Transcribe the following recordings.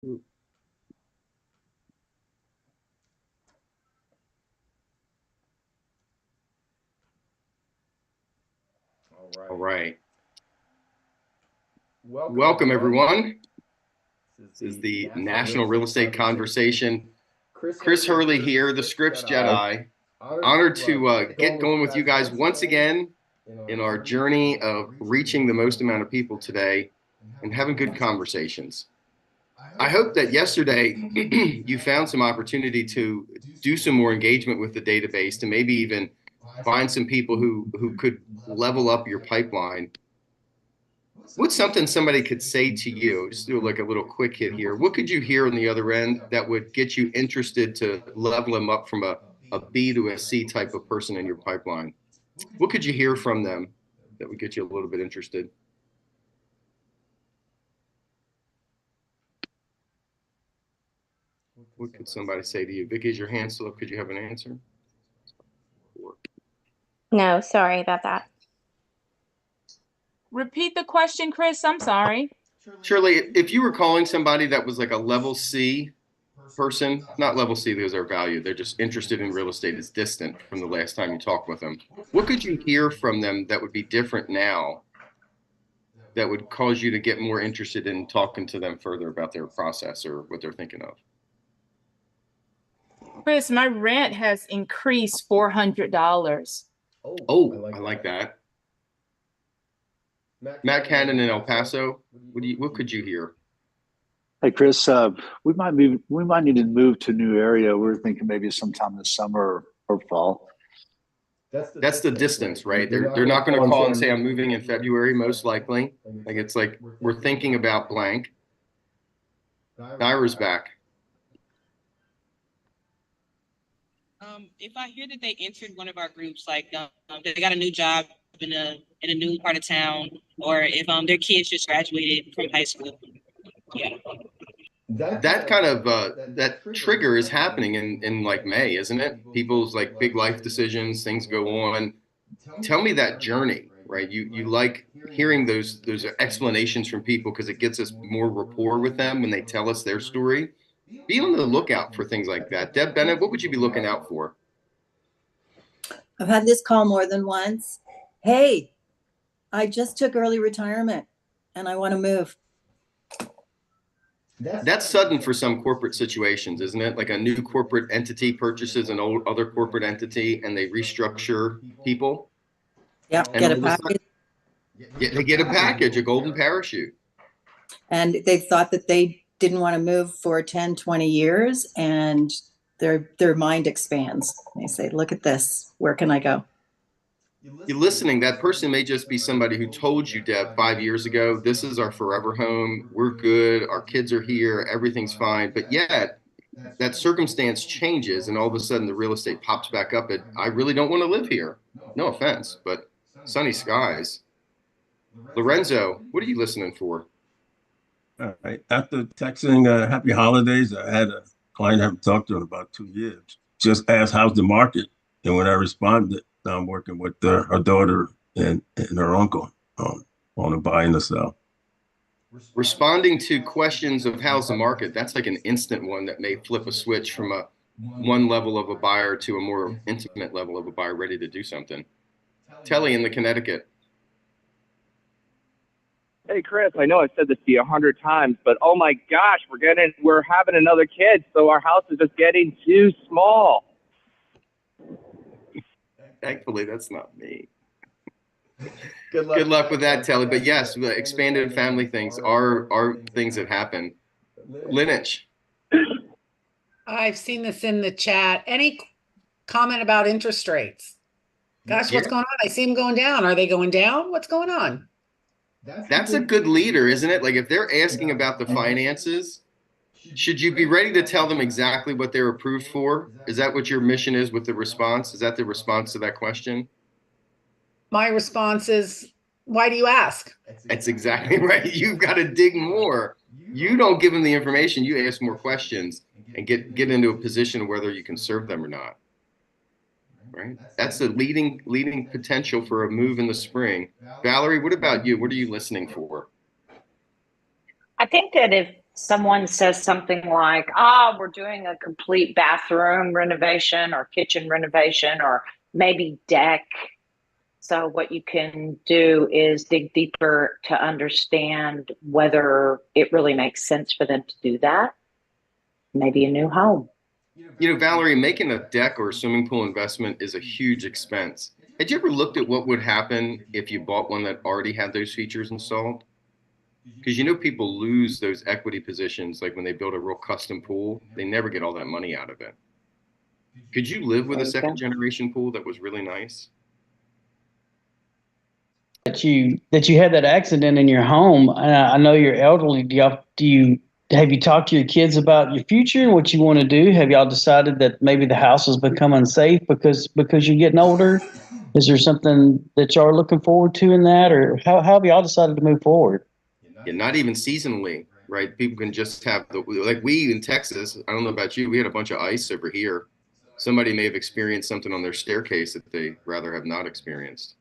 All right. Welcome, everyone. This is the National Real Estate Conversation. Chris Hurley here, the Scripps Jedi. Honored to get going with you guys once again in our journey of reaching the most amount of people today and having good conversations. I hope that yesterday you found some opportunity to do some more engagement with the database, to maybe even find some people who could level up your pipeline. What's something somebody could say to you? Just do like a little quick hit here. What could you hear on the other end that would get you interested to level them up from a B to a C type of person in your pipeline? What could you hear from them that would get you a little bit interested? What could somebody say to you? Vicky, is your hand still up? Could you have an answer? No, sorry about that. Repeat the question, Chris. I'm sorry. Shirley, if you were calling somebody that was like a level C person, not level C because they're valued, they're just interested in real estate, is distant from the last time you talked with them. What could you hear from them that would be different now that would cause you to get more interested in talking to them further about their process or what they're thinking of? Chris, my rent has increased $400. Oh, I like that. Matt Cannon in El Paso, what could you hear? Hey Chris, we might need to move to a new area. We're thinking maybe sometime this summer or fall. That's the distance, right? They're not going to call and say I'm moving in February, most likely. Like it's like we're thinking about blank. Dyra's back. If I hear that they entered one of our groups, like they got a new job in a new part of town, or if their kids just graduated from high school. Yeah. That kind of that trigger is happening in like May, isn't it? People's like big life decisions, things go on. Tell me that journey, right? You like hearing those explanations from people because it gets us more rapport with them when they tell us their story. Be on the lookout for things like that. Deb Bennett, what would you be looking out for? I've had this call more than once. Hey, I just took early retirement and I want to move. That's sudden for some corporate situations, isn't it? Like a new corporate entity purchases an old other corporate entity and they restructure people. Yeah, get a package. They get a package, a golden parachute. And they thought that they didn't want to move for 10, 20 years, and their mind expands. They say, look at this. Where can I go? You're listening. That person may just be somebody who told you, Deb, 5 years ago, this is our forever home. We're good. Our kids are here. Everything's fine. But yet that circumstance changes and all of a sudden the real estate pops back up. I really don't want to live here. No offense, but sunny skies. Lorenzo, what are you listening for? All right. After texting happy holidays, I had a client I haven't talked to in about 2 years. Just asked, how's the market? And when I responded, I'm working with her daughter and her uncle on a buy and a sell. Responding to questions of how's the market, that's like an instant one that may flip a switch from one level of a buyer to a more intimate level of a buyer ready to do something. Telly in the Connecticut. Hey, Chris, I know I've said this to you 100 times, but oh my gosh, we're having another kid, so our house is just getting too small. Thankfully, that's not me. Good luck with that, Telly. But yes, the expanded family things are things that happen. Lineage. I've seen this in the chat. Any comment about interest rates? Gosh, what's going on? I see them going down. Are they going down? What's going on? That's a good leader, isn't it? Like if they're asking about the finances, should you be ready to tell them exactly what they're approved for? Is that what your mission is with the response? Is that the response to that question? My response is, why do you ask? That's exactly right. You've got to dig more. You don't give them the information. You ask more questions and get into a position whether you can serve them or not. Right? That's the leading potential for a move in the spring. Valerie, what about you? What are you listening for? I think that someone says something like, "Ah, we're doing a complete bathroom renovation or kitchen renovation or maybe deck." So what you can do is dig deeper to understand whether it really makes sense for them to do that. Maybe a new home. You know, Valerie, making a deck or a swimming pool investment is a huge expense. Had you ever looked at what would happen if you bought one that already had those features installed? Because you know people lose those equity positions, like when they build a real custom pool, they never get all that money out of it. Could you live with a second generation pool that was really nice? That you had that accident in your home. I know you're elderly. Have you talked to your kids about your future and what you want to do? Have y'all decided that maybe the house has become unsafe because you're getting older? Is there something that y'all are looking forward to in that, or how have y'all decided to move forward? Yeah, not even seasonally, right? People can just have like we in Texas. I don't know about you. We had a bunch of ice over here. Somebody may have experienced something on their staircase that they rather have not experienced.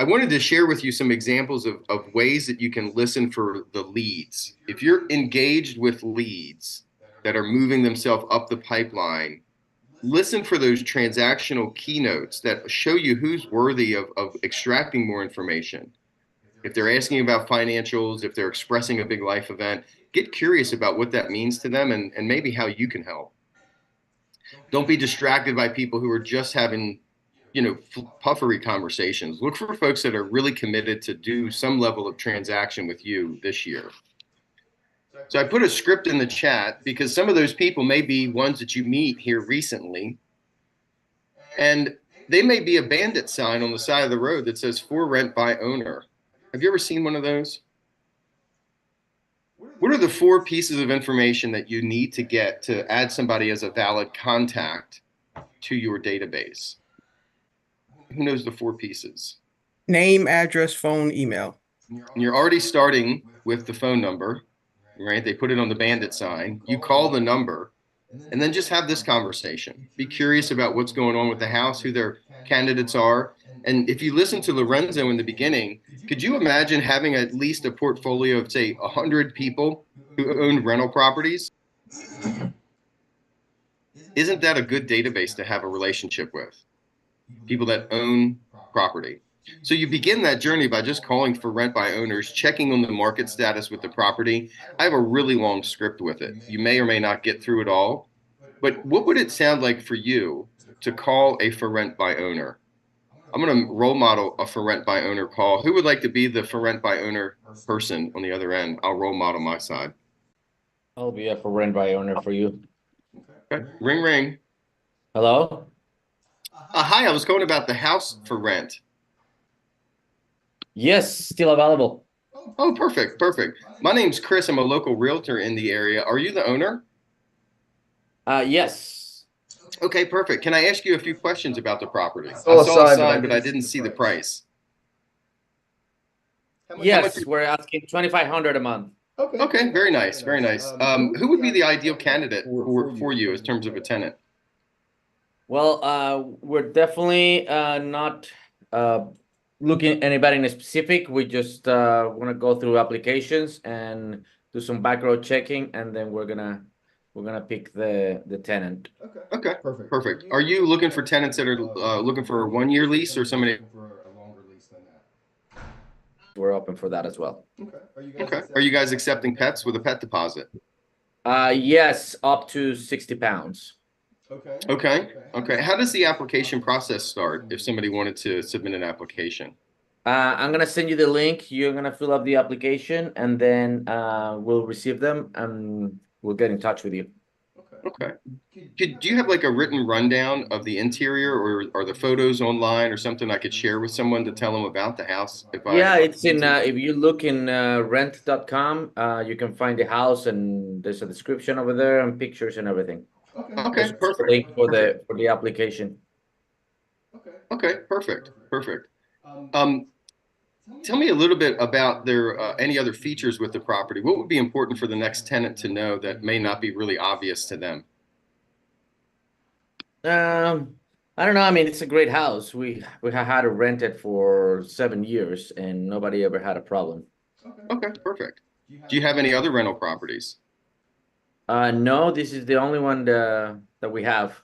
I wanted to share with you some examples of ways that you can listen for the leads. If you're engaged with leads that are moving themselves up the pipeline, listen for those transactional keynotes that show you who's worthy of extracting more information. If they're asking about financials, if they're expressing a big life event, get curious about what that means to them and maybe how you can help. Don't be distracted by people who are just having puffery conversations. Look for folks that are really committed to do some level of transaction with you this year. So I put a script in the chat because some of those people may be ones that you meet here recently. And they may be a bandit sign on the side of the road that says for rent by owner. Have you ever seen one of those? What are the 4 pieces of information that you need to get to add somebody as a valid contact to your database? Who knows the 4 pieces? Name, address, phone, email. And you're already starting with the phone number, right? They put it on the bandit sign. You call the number and then just have this conversation. Be curious about what's going on with the house, who their candidates are. And if you listen to Lorenzo in the beginning, could you imagine having at least a portfolio of, say, 100 people who own rental properties? Isn't that a good database to have a relationship with? People that own property. So you begin that journey by just calling for rent by owners, checking on the market status with the property. I have a really long script with it. You may or may not get through it all, but what would it sound like for you to call a for rent by owner? I'm going to role model a for rent by owner call. Who would like to be the for rent by owner person on the other end? I'll role model my side. I'll be a for rent by owner for you. Okay. Ring, ring. Hello? Hi, I was calling about the house for rent. Yes, still available. Oh, perfect, perfect. My name's Chris. I'm a local realtor in the area. Are you the owner? Yes. Okay, perfect. Can I ask you a few questions about the property? I saw a sign, but I didn't see the price. Yes, we're asking $2,500 a month. Okay, very nice, very nice. Who would be the ideal candidate for you in terms of a tenant? Well, we're definitely not looking at anybody in specific. We just want to go through applications and do some background checking, and then we're gonna pick the tenant. Okay, perfect. Are you looking for tenants that are looking for a 1-year lease or somebody? We're open for that as well. Okay. Are you guys accepting pets with a pet deposit? Yes, up to 60 pounds. Okay. How does the application process start if somebody wanted to submit an application? I'm gonna send you the link. You're gonna fill up the application, and then we'll receive them, and we'll get in touch with you. Okay. Do you have like a written rundown of the interior, or are the photos online or something I could share with someone to tell them about the house? It's in, if you look in rent.com, you can find the house, and there's a description over there and pictures and everything. Okay, perfect. Link for the application. Okay, perfect. Tell me a little bit about their any other features with the property. What would be important for the next tenant to know that may not be really obvious to them? I don't know. I mean, it's a great house. We have had it rented for 7 years, and nobody ever had a problem. Okay, perfect. Do you have any other rental properties? No, this is the only one that we have.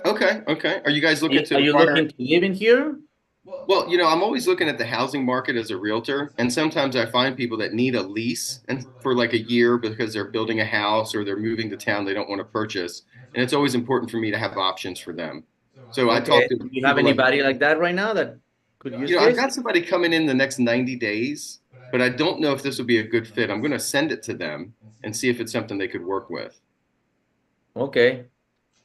Okay. Are you guys looking to Are you acquire? looking to live in here? Well, I'm always looking at the housing market as a realtor, and sometimes I find people that need a lease and for like a year because they're building a house or they're moving to town they don't want to purchase, and it's always important for me to have options for them. So I Okay. talk to Do you have people like, anybody like that right now that could use I've this? got somebody coming in the next 90 days, but I don't know if this will be a good fit. I'm going to send it to them and see if it's something they could work with. Okay.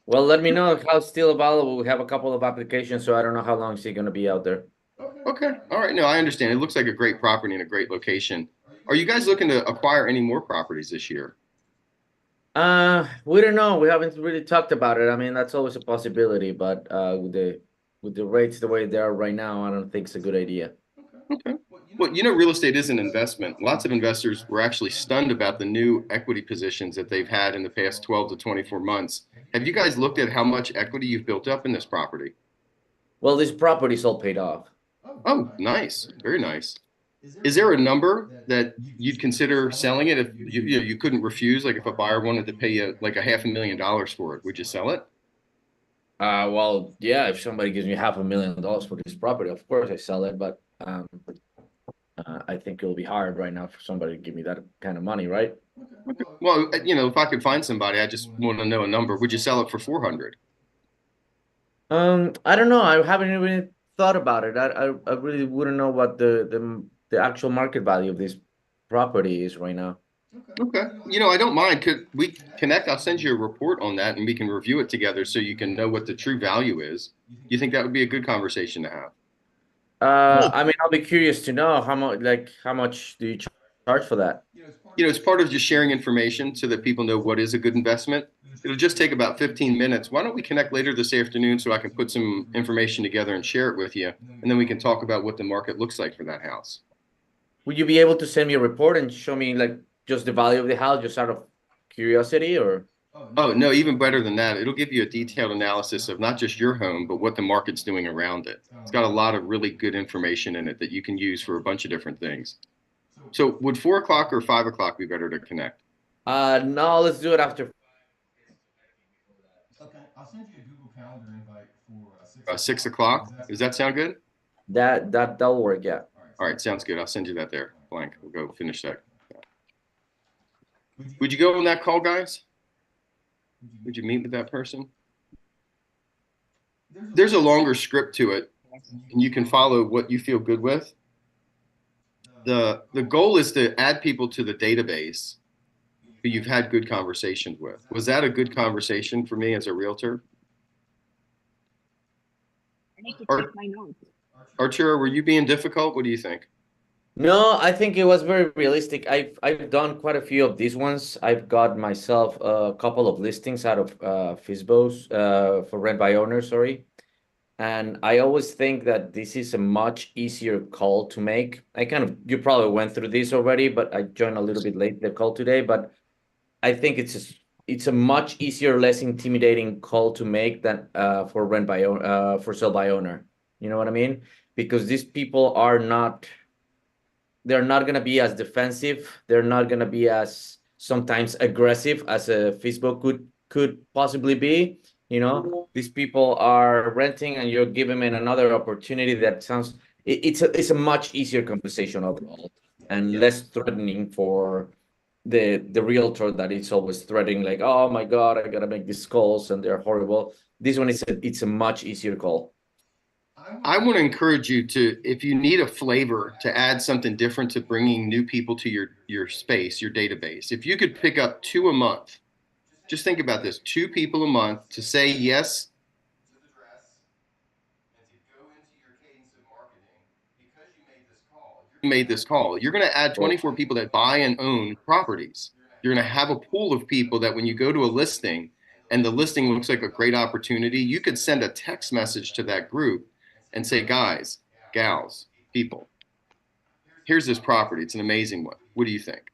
Well, let me know how it's still available. We have a couple of applications, so I don't know how long is he going to be out there. Okay. All right. No, I understand. It looks like a great property in a great location. Are you guys looking to acquire any more properties this year? We don't know. We haven't really talked about it. I mean, that's always a possibility, but with the rates the way they are right now, I don't think it's a good idea. Okay. Well, real estate is an investment. Lots of investors were actually stunned about the new equity positions that they've had in the past 12 to 24 months. Have you guys looked at how much equity you've built up in this property? Well, this property is all paid off. Oh, nice. Very nice. Is there a number that you'd consider selling it if you couldn't refuse? Like if a buyer wanted to pay you like $500,000 for it, would you sell it? Well, yeah, if somebody gives me $500,000 for this property, of course I sell it, but I think it'll be hard right now for somebody to give me that kind of money, right? Okay. Well, if I could find somebody, I just want to know a number. Would you sell it for 400? I don't know. I haven't even thought about it. I really wouldn't know what the actual market value of this property is right now. Okay. I don't mind. Could we connect? I'll send you a report on that and we can review it together so you can know what the true value is. Do you think that would be a good conversation to have? I mean, I'll be curious to know how much do you charge for that? It's part of just sharing information so that people know what is a good investment. It'll just take about 15 minutes. Why don't we connect later this afternoon so I can put some information together and share it with you, and then we can talk about what the market looks like for that house. Would you be able to send me a report and show me like just the value of the house, just out of curiosity, or? Oh, no, even better than that. It'll give you a detailed analysis of not just your home, but what the market's doing around it. It's got a lot of really good information in it that you can use for a bunch of different things. So would 4 o'clock or 5 o'clock be better to connect? No, let's do it after. Okay, I'll send you a Google Calendar invite for 6 o'clock. Does that sound good? That'll work, yeah. All right, sounds good. I'll send you that there, blank. We'll go finish that. Would you go on that call, guys? Would you meet with that person? There's a longer script to it, and you can follow what you feel good with. The goal is to add people to the database who you've had good conversations with. Was that a good conversation for me as a realtor? I need to take my notes. Arturo, were you being difficult? What do you think? No, I think it was very realistic. I've done quite a few of these ones. I've got myself a couple of listings out of FISBOs for rent by owner, sorry. And I always think that this is a much easier call to make. You probably went through this already, but I joined a little bit late the call today. But I think it's a much easier, less intimidating call to make than for sale by owner. You know what I mean? Because these people they're not going to be as defensive. They're not going to be as sometimes aggressive as a Facebook could possibly be. These people are renting and you're giving them another opportunity that it's a much easier conversation overall and less threatening for the realtor that is always threatening, like, oh my God, I got to make these calls and they're horrible. This one it's a much easier call. I want to encourage you to, if you need a flavor to add something different to bringing new people to your space, your database, if you could pick up 2 a month, just think about this, 2 people a month to say yes to the dress and to go into your cadence of marketing because you made this call. You're going to add 24 people that buy and own properties. You're going to have a pool of people that when you go to a listing and the listing looks like a great opportunity, you could send a text message to that group and say, guys, gals, people, here's this property. It's an amazing one. What do you think?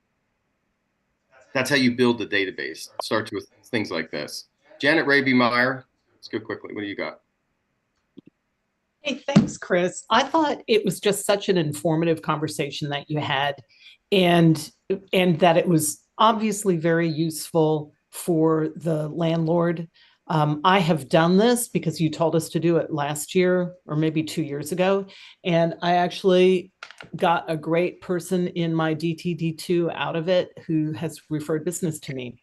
That's how you build the database. It starts with things like this. Janet Raby Meyer, let's go quickly. What do you got? Hey, thanks, Chris. I thought it was just such an informative conversation that you had, and that it was obviously very useful for the landlord. I have done this because you told us to do it last year or maybe 2 years ago, and I actually got a great person in my DTD2 out of it who has referred business to me.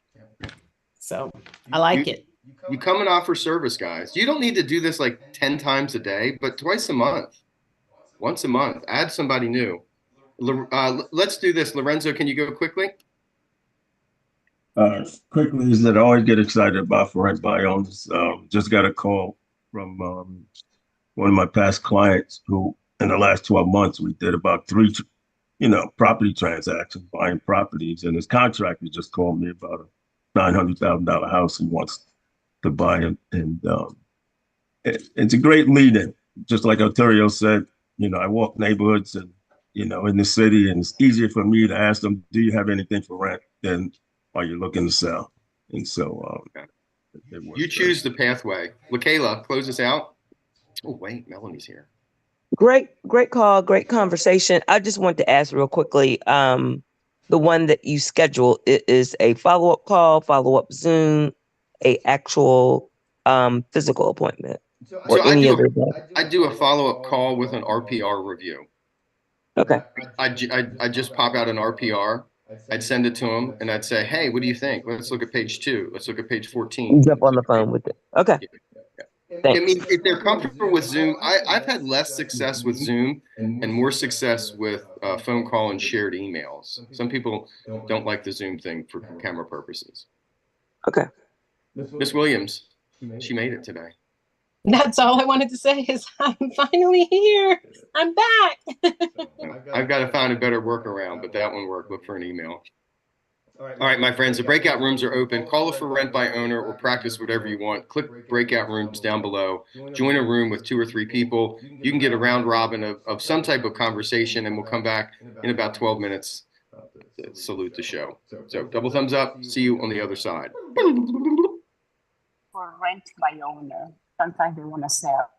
So I like it. You come and offer service, guys. You don't need to do this like 10 times a day, but twice a month, once a month, add somebody new. Let's do this. Lorenzo, can you go quickly? Quickly is that I always get excited about for rent by owners. Just got a call from one of my past clients who in the last 12 months, we did about 3, property transactions, buying properties. And his contractor just called me about a $900,000 house he wants to buy it. And it's a great lead in. Just like Arturo said, I walk neighborhoods and, in the city, and it's easier for me to ask them, do you have anything for rent than are you looking to sell? And so you choose the pathway. LaKayla, close us out. Oh, wait, Melanie's here. Great call, great conversation. I just want to ask real quickly, the one that you schedule, it is a follow-up call, follow-up Zoom, a actual physical appointment? So I do a follow-up call with an RPR review. Okay. I just pop out an RPR. I'd send it to them and I'd say, hey, what do you think? Let's look at page 2. Let's look at page 14. Jump on the phone with it. Okay. Yeah. I mean, if they're comfortable with Zoom, I've had less success with Zoom and more success with phone call and shared emails. Some people don't like the Zoom thing for camera purposes. Okay. Miss Williams, she made it today. That's all I wanted to say is I'm finally here. I'm back. I've got to find a better workaround, but that one worked. Look for an email. All right, my friends, the breakout rooms are open. Call it for rent by owner or practice whatever you want. Click breakout rooms down below. Join a room with 2 or 3 people. You can get a round robin of some type of conversation, and we'll come back in about 12 minutes to salute the show. So double thumbs up. See you on the other side. For rent by owner. Sometimes they want to sell.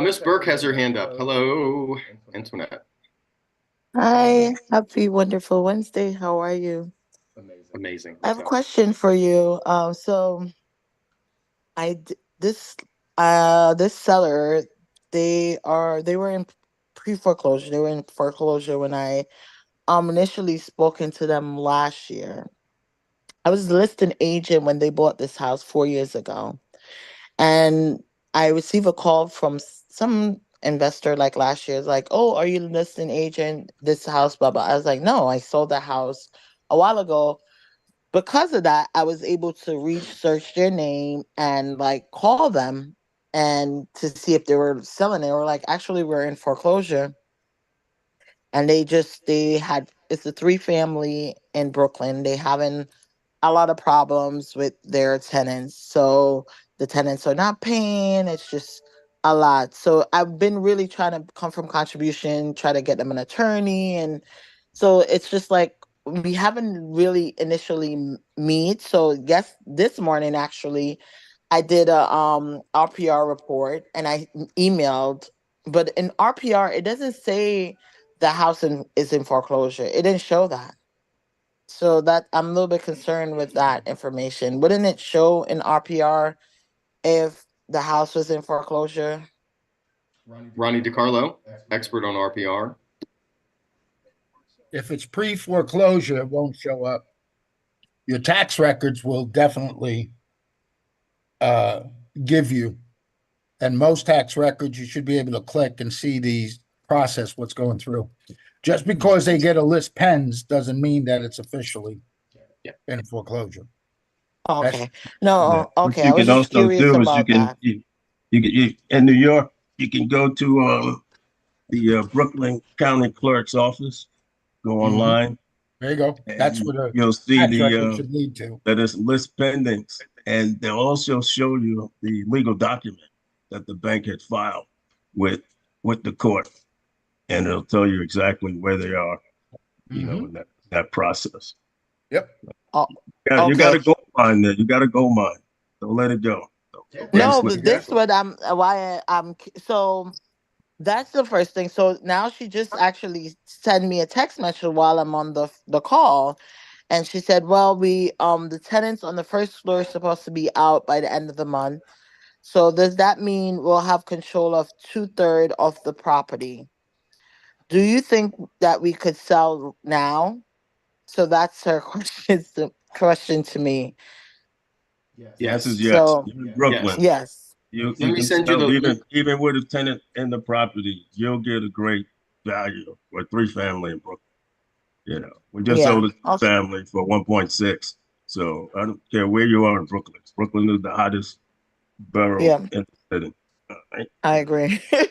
Miss Burke has her hand up. Hello, Antoinette. Hi, happy wonderful Wednesday. How are you? Amazing. I have a question for you. So this seller, they were in pre-foreclosure. They were in foreclosure when I initially spoken to them last year. I was a listing agent when they bought this house 4 years ago. And I received a call from some investor like last year. It's like, oh, are you a listing agent? This house, blah, blah. I was like, no, I sold the house a while ago. Because of that, I was able to research their name and like call them and to see if they were selling it. Or like, actually, we're in foreclosure. And it's a 3-family in Brooklyn. They having a lot of problems with their tenants. So the tenants are not paying. It's just a lot. So I've been really trying to come from contribution, try to get them an attorney. And so it's just like, we haven't really initially meet. So yes, this morning, actually, I did a RPR report and I emailed, but in RPR, it doesn't say the house is in foreclosure. It didn't show that. So that I'm a little bit concerned with that information. Wouldn't it show in RPR if the house was in foreclosure? Ronnie DiCarlo, expert on RPR. If it's pre-foreclosure, it won't show up. Your tax records will definitely give you, and most tax records, you should be able to click and see the process, what's going through. Just because they get a list pens doesn't mean that it's officially in foreclosure. Okay. No, okay. What I was you just can also curious do is about that. you in New York, you can go to the Brooklyn County Clerk's office go Mhm. online. There you go. That's what a You'll see tax record the should lead to. that is list pendings, and they'll also show you the legal document that the bank had filed with the court, and it'll tell you exactly where they are, you know, in that process. Yep. Oh, Yeah, you got to okay. go mine there. You got to go mine. Don't let it go. No, but this what so that's the first thing. So now she just actually sent me a text message while I'm on the call, and she said, "Well, we the tenants on the first floor are supposed to be out by the end of the month. So does that mean we'll have control of 2/3 of the property? Do you think that we could sell now?" So that's her question to me. The answer is yes. So You're in Brooklyn. yes. You Let me can send you sell the even with a tenant in the property, you'll get a great value for a 3-family in Brooklyn. You know, we just Yeah. sold a family for 1.6. So I don't care where you are in Brooklyn. Brooklyn is the hottest borough Yeah. in the city. All right. I agree. So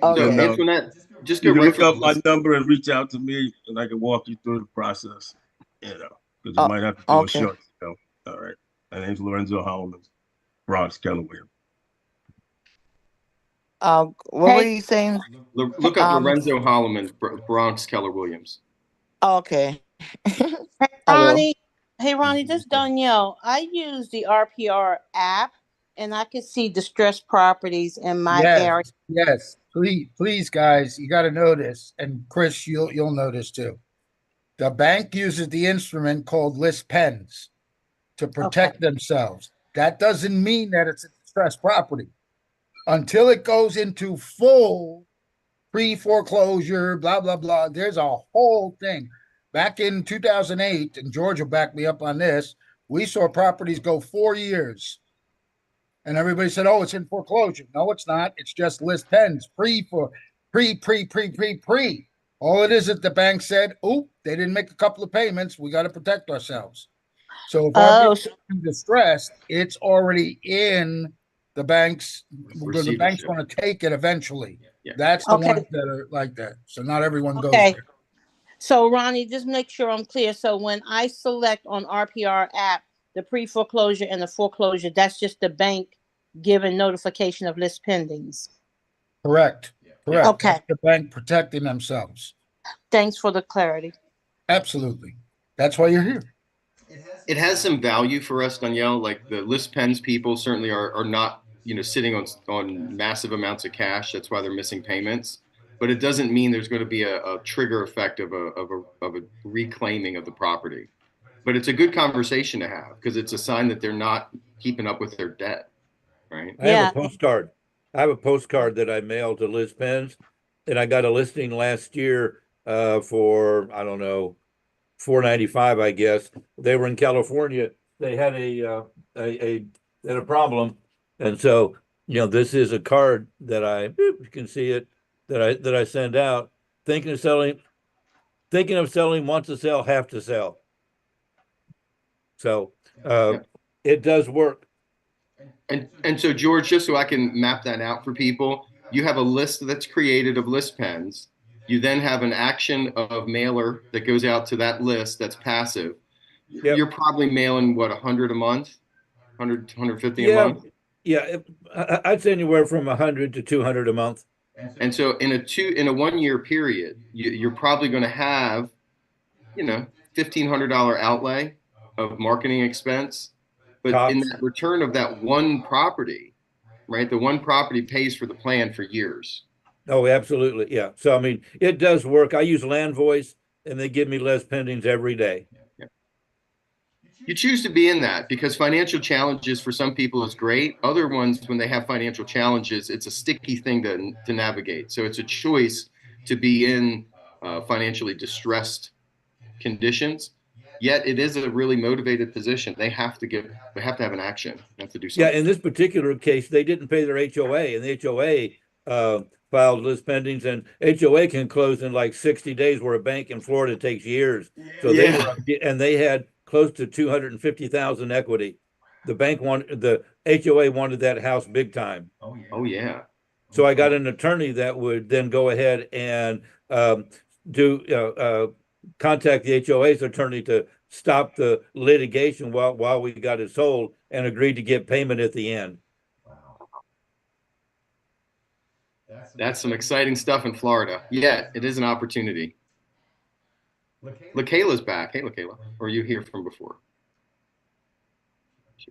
Okay. Antoinette, just go You can right look for the up my list. number and reach out to me, and I can walk you through the process. You know, because you Oh, might have to do a okay. short sale. All right. My name's Lorenzo Holloman, Bronx, Keller. What were you saying? Look up Lorenzo Holloman, Bronx, Keller Williams. Okay. Hey, I will. Ronnie. Hey, Ronnie, this is Danielle. I use the RPR app and I can see distressed properties in my Yes, area. yes. Please, guys, you got to know this, and Chris, you'll know this too. The bank uses the instrument called list pens to protect themselves. That doesn't mean that it's a distressed property until it goes into full pre-foreclosure, blah, blah, blah. There's a whole thing. Back in 2008, and George will back me up on this, we saw properties go 4 years. And everybody said, oh, it's in foreclosure. No, it's not. It's just list pens, pre. All it is the bank said, oh, they didn't make a couple of payments. We got to protect ourselves. So if our business is distressed, it's already in the bank's, the bank's going to take it eventually. That's the ones that are like that. So not everyone goes there. So, Ronnie, just make sure I'm clear. So when I select on RPR app, the pre-foreclosure and the foreclosure, that's just the bank giving notification of list pendings. Correct. Correct. Okay. That's the bank protecting themselves. Thanks for the clarity. Absolutely. That's why you're here. It has some value for us, Danielle. Like the list pens people certainly are not, you know, sitting on massive amounts of cash. That's why they're missing payments. But it doesn't mean there's going to be a trigger effect of a reclaiming of the property. But it's a good conversation to have because it's a sign that they're not keeping up with their debt, right? I have a postcard. I have a postcard that I mailed to Liz Penn's, and I got a listing last year for, I don't know, $4.95, I guess. They were in California. They had a problem, and so this is a card that you can see it that I send out. Thinking of selling, wants to sell, have to sell. So it does work. And so, George, just so I can map that out for people, you have a list that's created of list pens. You then have an action of mailer that goes out to that list that's passive. Yep. You're probably mailing, what, 100 a month? 100, 150 a month? Yeah, I'd say anywhere from 100 to 200 a month. And so in a 1 year period, you're probably going to have, $1,500 outlay of marketing expense. But in that return of that one property, right? The one property pays for the plan for years. Oh, absolutely. Yeah. So, I mean, it does work. I use Land Voice and they give me less pendings every day. Yeah. You choose to be in that because financial challenges for some people is great. Other ones, when they have financial challenges, it's a sticky thing to navigate. So it's a choice to be in financially distressed conditions. Yet it is a really motivated position. They have to have an action. They have to do something. Yeah, in this particular case, they didn't pay their HOA, and the HOA filed list pendings, and HOA can close in like 60 days, where a bank in Florida takes years. So they had close to 250,000 equity. The HOA wanted that house big time. Oh yeah. So I got an attorney that would then go ahead and do contact the HOA's attorney to stop the litigation while we got it sold and agreed to get payment at the end. That's some exciting stuff in Florida. Yeah, it is an opportunity. LaKayla's back. Hey, LaKayla. Or are you here from before?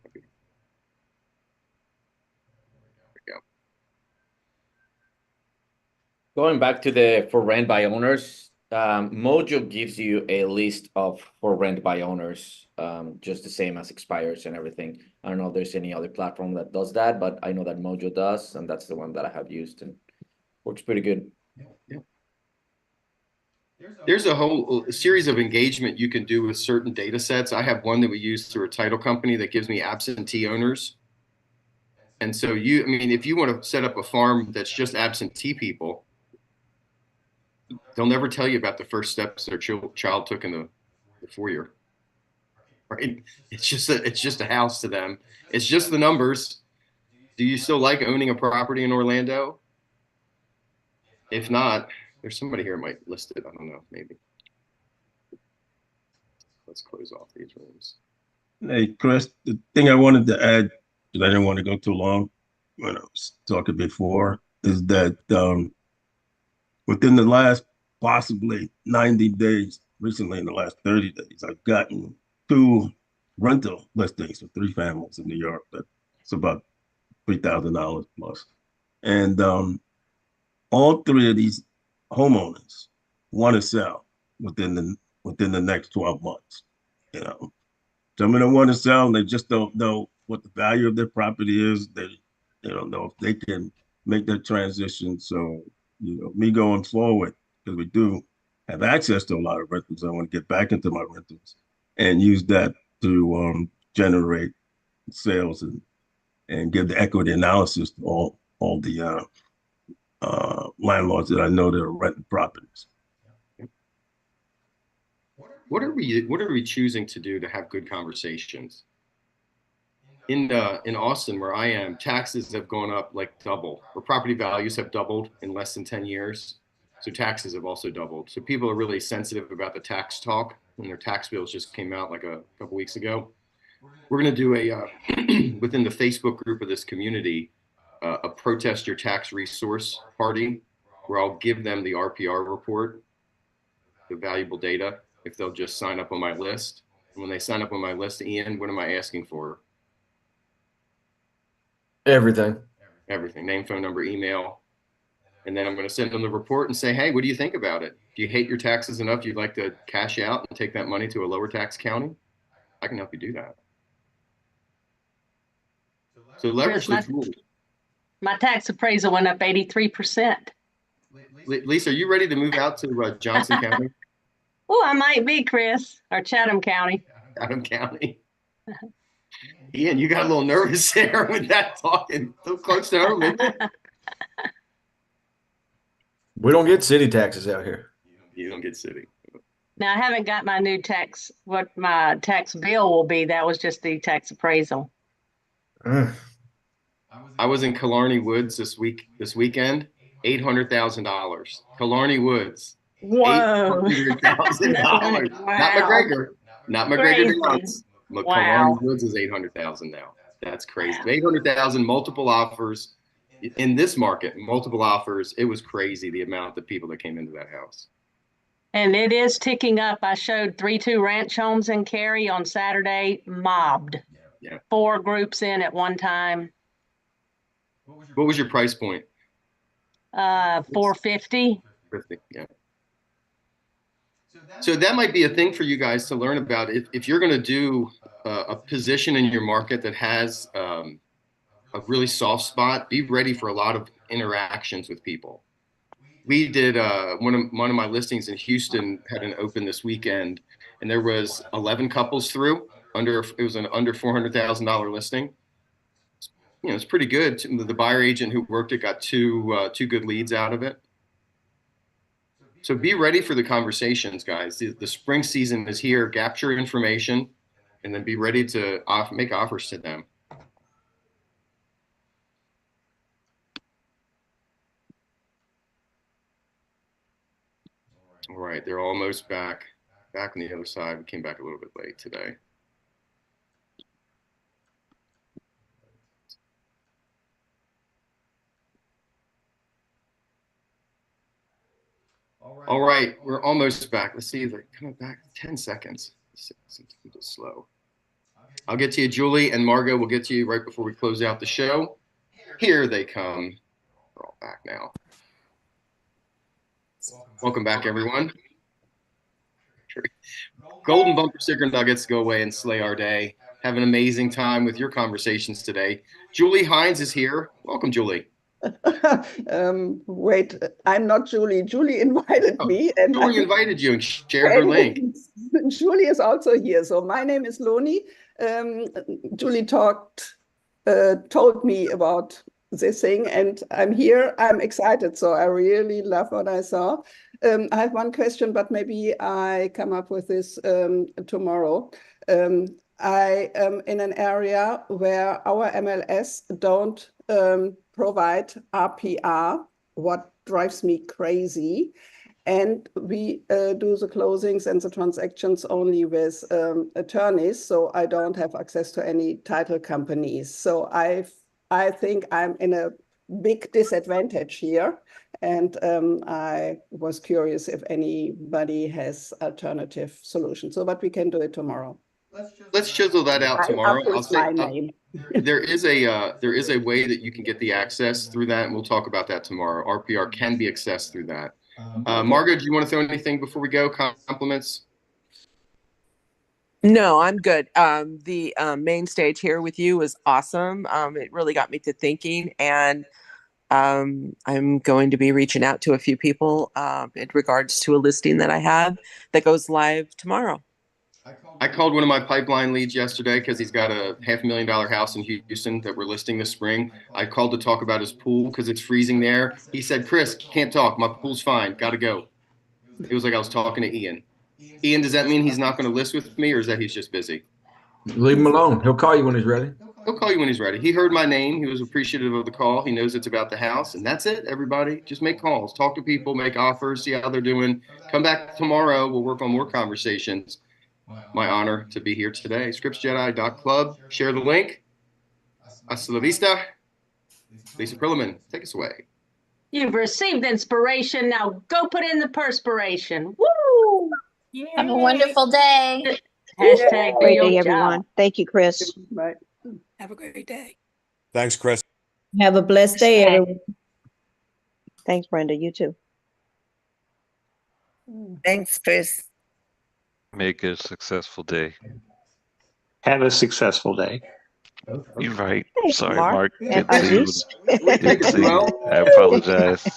There we go. Going back to the for rent by owners, Mojo gives you a list of for rent by owners, just the same as expires and everything. I don't know if there's any other platform that does that, but I know that Mojo does, and that's the one that I have used and works pretty good. Yeah. There's a whole series of engagement you can do with certain data sets. I have one that we use through a title company that gives me absentee owners. And so I mean, if you want to set up a farm that's just absentee people, they'll never tell you about the first steps their child took in the foyer. Right? It's just a house to them. It's just the numbers. Do you still like owning a property in Orlando? If not, there's somebody here who might list it. I don't know, maybe. Let's close off these rooms. Hey, Chris, the thing I wanted to add, because I didn't want to go too long when I was talking before, is that within the last possibly 90 days, recently in the last 30 days, I've gotten 2 rental listings for 3 families in New York. That's about $3,000 plus. And all 3 of these homeowners want to sell within the next 12 months. You know, some of them want to sell and they just don't know what the value of their property is. They don't know if they can make that transition. So, you know, me going forward, because we do have access to a lot of rentals, I want to get back into my rentals and use that to generate sales and give the equity analysis to all the landlords that I know that are renting properties. What are we choosing to do to have good conversations? In Austin, where I am, taxes have gone up like double, or property values have doubled in less than 10 years. So taxes have also doubled. So people are really sensitive about the tax talk, and their tax bills just came out like a couple weeks ago. We're going to do a within the Facebook group of this community, a protest your tax resource party, where I'll give them the RPR report, the valuable data, if they'll just sign up on my list. And when they sign up on my list, Ian, what am I asking for? Everything. Everything. Name, phone number, email. And then I'm going to send them the report and say, hey, what do you think about it? Do you hate your taxes enough you'd like to cash out and take that money to a lower tax county? I can help you do that. So leverage the tools. My tax appraisal went up 83%. Lisa, are you ready to move out to Johnson County? Oh, I might be, Chris, or Chatham County. Chatham County. Ian, you got a little nervous there with that talking so close to home, isn't it? We don't get city taxes out here. You don't get city. Now, I haven't got my new tax, what my tax bill will be. That was just the tax appraisal. I was in Killarney Woods this weekend, $800,000. Killarney Woods. Whoa. $800,000. Wow. Not McGregor. Not McGregor Downs. Wow. Killarney Woods is $800,000 now. That's crazy. 800,000, multiple offers. In this market, multiple offers. It was crazy the amount of people that came into that house. And it is ticking up. I showed 3-2 ranch homes in Cary on Saturday, mobbed. Yeah. 4 groups in at one time. What was your price point? 450. 50, yeah. So that might be a thing for you guys to learn about. If you're going to do a position in your market that has a really soft spot, be ready for a lot of interactions with people. We did one of my listings in Houston had an open this weekend, and there was 11 couples through. It was an under $400,000 listing. You know, it's pretty good. The buyer agent who worked it got two good leads out of it. So be ready for the conversations, guys. The spring season is here. Capture information, and then be ready to make offers to them. All right, they're almost back. back on the other side. We came back a little bit late today. All right, we're almost back. Let's see if they're coming back. 10 seconds. Seems a little slow. I'll get to you, Julie, and Margot will get to you right before we close out the show. Here they come. We're all back now. Welcome back, everyone. Golden bumper sticker nuggets go away and slay our day. Have an amazing time with your conversations today. Julie Hines is here. Welcome, Julie. Wait, I'm not Julie. Julie invited me. And Julie invited you and shared her link. Julie is also here. So my name is Loni. Julie told me about this thing, and I'm here. I'm excited. So I really love what I saw. I have one question, but maybe I come up with this tomorrow. I am in an area where our MLS don't provide RPR, what drives me crazy. And we do the closings and the transactions only with attorneys, so I don't have access to any title companies. So I think I'm in a big disadvantage here. And I was curious if anybody has alternative solutions. So, but we can do it tomorrow. Let's chisel that out tomorrow. I'll say my name. there is a way that you can get the access through that, and we'll talk about that tomorrow. RPR can be accessed through that. Margaret, do you want to throw anything before we go? Compliments? No, I'm good. The main stage here with you was awesome. It really got me to thinking, and I'm going to be reaching out to a few people in regards to a listing that I have that goes live tomorrow. I called one of my pipeline leads yesterday because he's got a $500,000 house in Houston that we're listing this spring. I called to talk about his pool because it's freezing there. He said, Chris, can't talk. My pool's fine. Got to go. It was like I was talking to Ian. Ian, does that mean he's not going to list with me, or is that he's just busy? Leave him alone. He'll call you when he's ready. He'll call you when he's ready. He heard my name. He was appreciative of the call. He knows it's about the house. And that's it, everybody. Just make calls. Talk to people. Make offers. See how they're doing. Come back tomorrow. We'll work on more conversations. My honor to be here today. ScriptsJedi.club. Share the link. Hasta la vista. Lisa Perlman, take us away. You've received inspiration. Now go put in the perspiration. Woo! Have a wonderful day. Hashtag Great do day, your everyone. job. Thank you, Chris. Bye. Have a great day. Thanks, Chris. Have a blessed day, everyone. Thanks, Brenda. You too. Thanks, Chris. Make it a successful day. Have a successful day. You're right. Thanks, Sorry, Mark. Mark. And Didn't see you. Didn't see you. I apologize.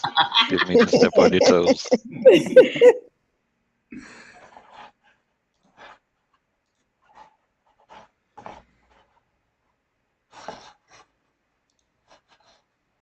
Didn't mean to step on your toes.